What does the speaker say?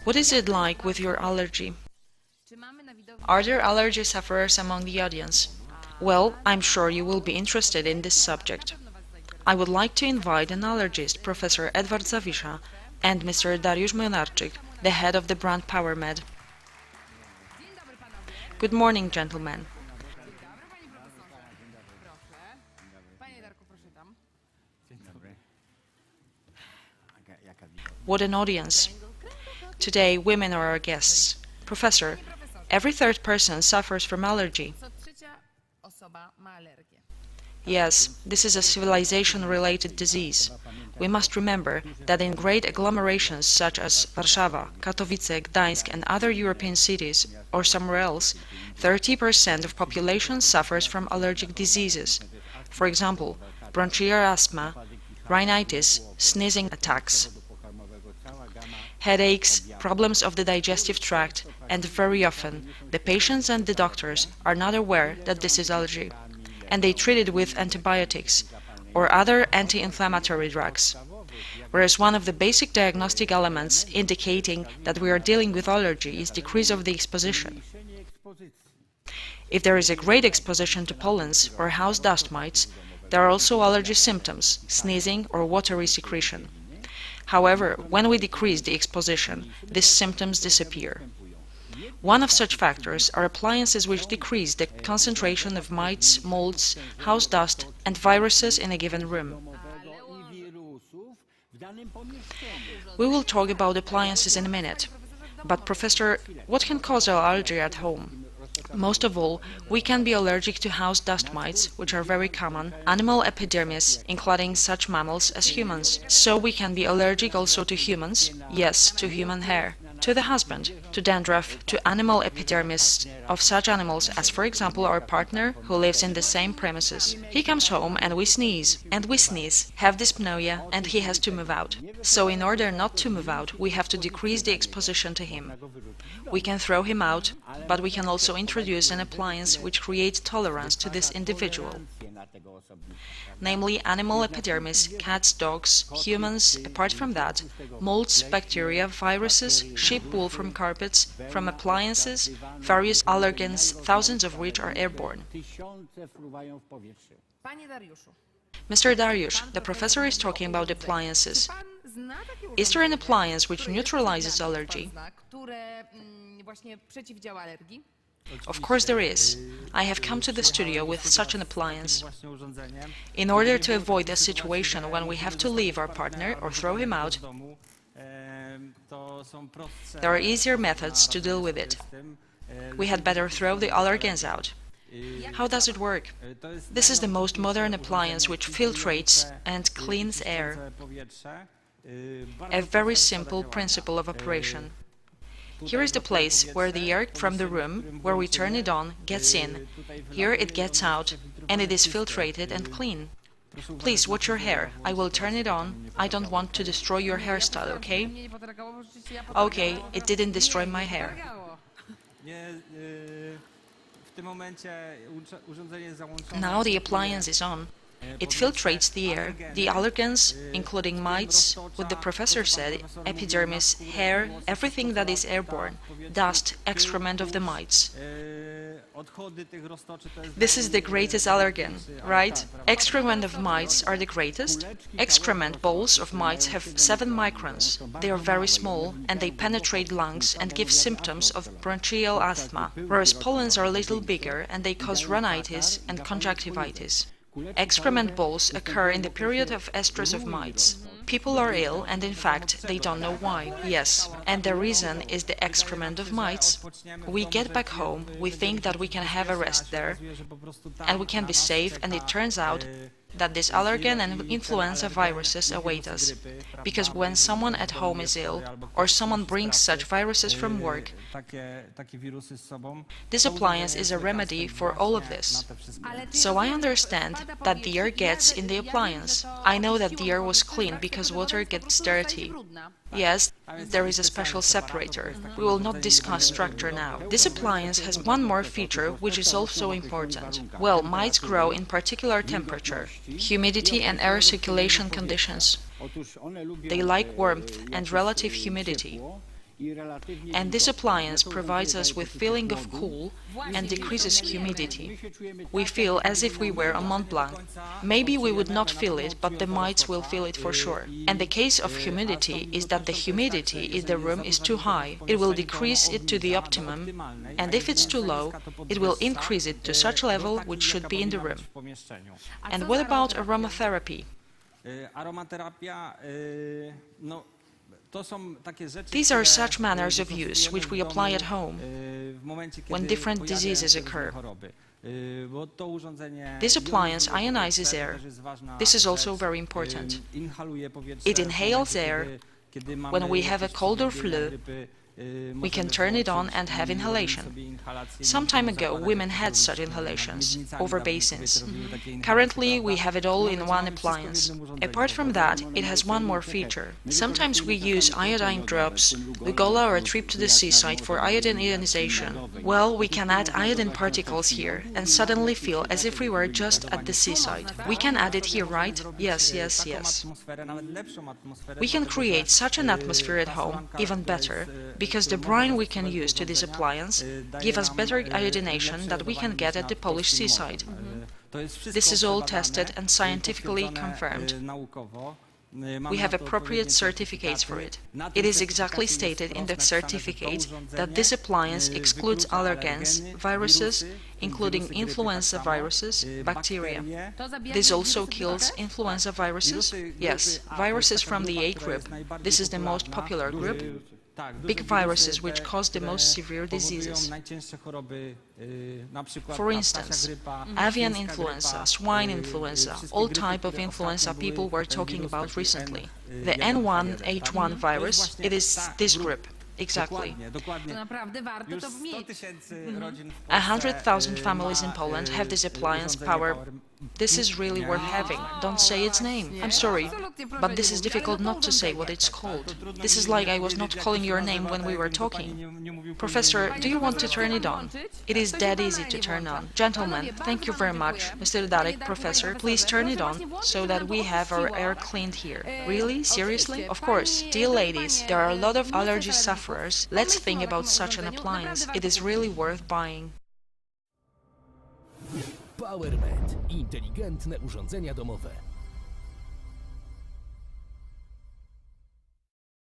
What is it like with your allergy? Are there allergy sufferers among the audience? Well, I'm sure you will be interested in this subject. I would like to invite an allergist, Professor Edward Zawisza, and Mr. Dariusz Młynarczyk, the head of the brand Powermed. Good morning, gentlemen. What an audience. Today, women are our guests. Professor, every third person suffers from allergy. Yes, this is a civilization-related disease. We must remember that in great agglomerations such as Warszawa, Katowice, Gdańsk and other European cities, or somewhere else, 30% of population suffers from allergic diseases. For example, bronchial asthma, rhinitis, sneezing attacks, headaches, problems of the digestive tract, and very often the patients and the doctors are not aware that this is allergy, and they treat it with antibiotics or other anti-inflammatory drugs. Whereas one of the basic diagnostic elements indicating that we are dealing with allergy is decrease of the exposition. If there is a great exposition to pollens or house dust mites, there are also allergy symptoms, sneezing or watery secretion. However, when we decrease the exposition, these symptoms disappear. One of such factors are appliances which decrease the concentration of mites, molds, house dust, and viruses in a given room. We will talk about appliances in a minute. But, Professor, what can cause our allergy at home? Most of all, we can be allergic to house dust mites, which are very common, animal epidermis, including such mammals as humans. So we can be allergic also to humans, yes, to human hair, to the husband, to dandruff, to animal epidermis of such animals as, for example, our partner who lives in the same premises. He comes home and we sneeze, have dyspnoea, and he has to move out. So in order not to move out, we have to decrease the exposition to him. We can throw him out, but we can also introduce an appliance which creates tolerance to this individual. Namely, animal epidermis, cats, dogs, humans. Apart from that, molds, bacteria, viruses, sheep wool from carpets, from appliances, various allergens, thousands of which are airborne. Mr. Dariusz, the professor is talking about appliances. Is there an appliance which neutralizes allergy? Of course there is. I have come to the studio with such an appliance. In order to avoid a situation when we have to leave our partner or throw him out, there are easier methods to deal with it. We had better throw the allergens out. How does it work? This is the most modern appliance which filtrates and cleans air. A very simple principle of operation. Here is the place where the air from the room, where we turn it on, gets in. Here it gets out, and it is filtrated and clean. Please watch your hair. I will turn it on. I don't want to destroy your hairstyle, okay? Okay, it didn't destroy my hair. Now the appliance is on. It filtrates the air, the allergens, including mites, what the professor said, epidermis, hair, everything that is airborne, dust, excrement of the mites. This is the greatest allergen, right? Excrement of mites are the greatest. Excrement balls of mites have 7 microns. They are very small and they penetrate lungs and give symptoms of bronchial asthma, whereas pollens are a little bigger and they cause rhinitis and conjunctivitis. Excrement balls occur in the period of estrus of mites. People are ill and in fact they don't know why. Yes, and the reason is the excrement of mites. We get back home, we think that we can have a rest there and we can be safe, and it turns out that this allergen and influenza viruses await us, because when someone at home is ill, or someone brings such viruses from work, this appliance is a remedy for all of this. So I understand that the air gets in the appliance. I know that the air was clean because water gets dirty. Yes, there is a special separator. We will not discuss structure now. This appliance has one more feature which is also important. Well, mites grow in particular temperature, humidity and air circulation conditions. They like warmth and relative humidity. And this appliance provides us with feeling of cool and decreases humidity. We feel as if we were on Mont Blanc. Maybe we would not feel it, but the mites will feel it for sure. And the case of humidity is that the humidity in the room is too high. It will decrease it to the optimum, and if it's too low, it will increase it to such level which should be in the room. And what about aromatherapy? These are such manners of use which we apply at home when different diseases occur. This appliance ionizes air. This is also very important. It inhales air. When we have a cold or flu, we can turn it on and have inhalation. Some time ago, women had such inhalations over basins. Currently, we have it all in one appliance. Apart from that, it has one more feature. Sometimes we use iodine drops. We go or a trip to the seaside for iodine ionization. Well, we can add iodine particles here and suddenly feel as if we were just at the seaside. We can add it here, right? Yes, yes, yes. We can create such an atmosphere at home, even better, because the brine we can use to this appliance give us better iodination that we can get at the Polish seaside. This is all tested and scientifically confirmed. We have appropriate certificates for it. It is exactly stated in the certificate that this appliance excludes allergens, viruses, including influenza viruses, bacteria. This also kills influenza viruses? Yes, viruses from the A group. This is the most popular group. Big viruses which cause the most severe diseases. For instance, avian influenza, swine influenza, all type of influenza people were talking about recently. The N1H1 virus, it is this group. Exactly. 100,000 families in Poland have this appliance power. This is really worth having. Don't say its name. I'm sorry, but this is difficult not to say what it's called. This is like I was not calling your name when we were talking. Professor, do you want to turn it on? It is that easy to turn on. Gentlemen, thank you very much. Mr. Darek, Professor, please turn it on so that we have our air cleaned here. Really? Seriously? Of course. Dear ladies, there are a lot of allergy sufferers. Let's think about such an appliance. It is really worth buying. Powermed. Inteligentne urządzenia domowe.